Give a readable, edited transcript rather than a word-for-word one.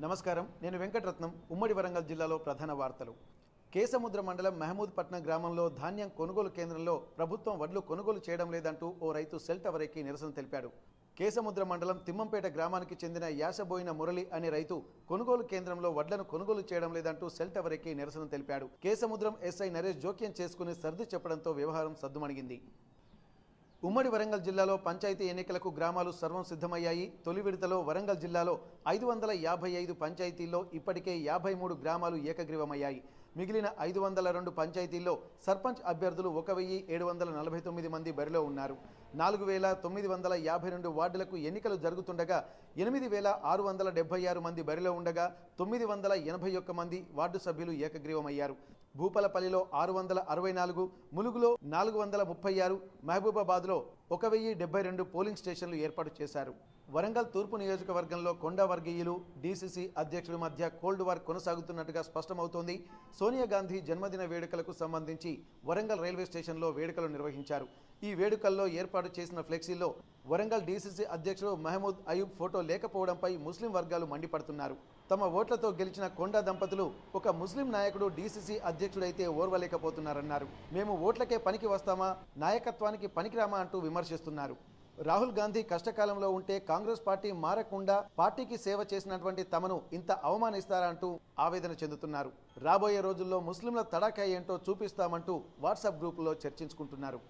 నమస్కారం, నేను వెంకటరత్నం. ఉమ్మడి వరంగల్ జిల్లాలో ప్రధాన వార్తలు. కేసముద్ర మండలం మహమూద్పట్నం గ్రామంలో ధాన్యం కొనుగోలు కేంద్రంలో ప్రభుత్వం వడ్లు కొనుగోలు చేయడం లేదంటూ ఓ రైతు సెల్ టవర్ ఎక్కి నిరసన తెలిపాడు. కేసముద్ర మండలం తిమ్మంపేట గ్రామానికి చెందిన యాసబోయిన మురళి అనే రైతు కొనుగోలు కేంద్రంలో వడ్లను కొనుగోలు చేయడం లేదంటూ సెల్ టవర్ ఎక్కి నిరసన తెలిపాడు. కేసముద్రం ఎస్ఐ నరేష్ జోక్యం చేసుకుని సర్ది చెప్పడంతో వ్యవహారం సద్దుమణిగింది. ఉమ్మడి వరంగల్ జిల్లాలో పంచాయతీ ఎన్నికలకు గ్రామాలు సర్వం సిద్ధమయ్యాయి. తొలి విడతలో వరంగల్ జిల్లాలో 555 పంచాయతీల్లో ఇప్పటికే 53 గ్రామాలు ఏకగ్రీవమయ్యాయి. మిగిలిన 502 పంచాయతీల్లో సర్పంచ్ అభ్యర్థులు 1749 మంది బరిలో ఉన్నారు. 4952 వార్డులకు ఎన్నికలు జరుగుతుండగా 8676 మంది బరిలో ఉండగా 981 మంది వార్డు సభ్యులు ఏకగ్రీవమయ్యారు. భూపాలపల్లిలో 664, ములుగులో 436, మహబూబాబాద్లో 1072 పోలింగ్ స్టేషన్లు ఏర్పాటు చేశారు. వరంగల్ తూర్పు నియోజకవర్గంలో కొండా వర్గీయులు డీసీసీ అధ్యక్షుల మధ్య కోల్డ్ వార్ కొనసాగుతున్నట్టుగా స్పష్టమవుతోంది. సోనియా గాంధీ జన్మదిన వేడుకలకు సంబంధించి వరంగల్ రైల్వే స్టేషన్లో వేడుకలు నిర్వహించారు. ఈ వేడుకల్లో ఏర్పాటు చేసిన ఫ్లెక్సీలో వరంగల్ డీసీసీ అధ్యక్షుడు మహమూద్ అయూబ్ ఫోటో లేకపోవడంపై ముస్లిం వర్గాలు మండిపడుతున్నారు. తమ ఓట్లతో గెలిచిన కొండా దంపతులు ఒక ముస్లిం నాయకుడు డీసీసీ అధ్యక్షుడైతే ఓర్వలేకపోతున్నారన్నారు. మేము ఓట్లకే పనికి వస్తామా, నాయకత్వానికి పనికిరామా అంటూ విమర్శిస్తున్నారు. రాహుల్ గాంధీ కష్టకాలంలో ఉంటే కాంగ్రెస్ పార్టీ మారకుండా పార్టీకి సేవ చేసినటువంటి తమను ఇంత అవమానిస్తారా అంటూ ఆవేదన చెందుతున్నారు. రాబోయే రోజుల్లో ముస్లింల తడాఖా ఏంటో చూపిస్తామంటూ వాట్సాప్ గ్రూపులో చర్చించుకుంటున్నారు.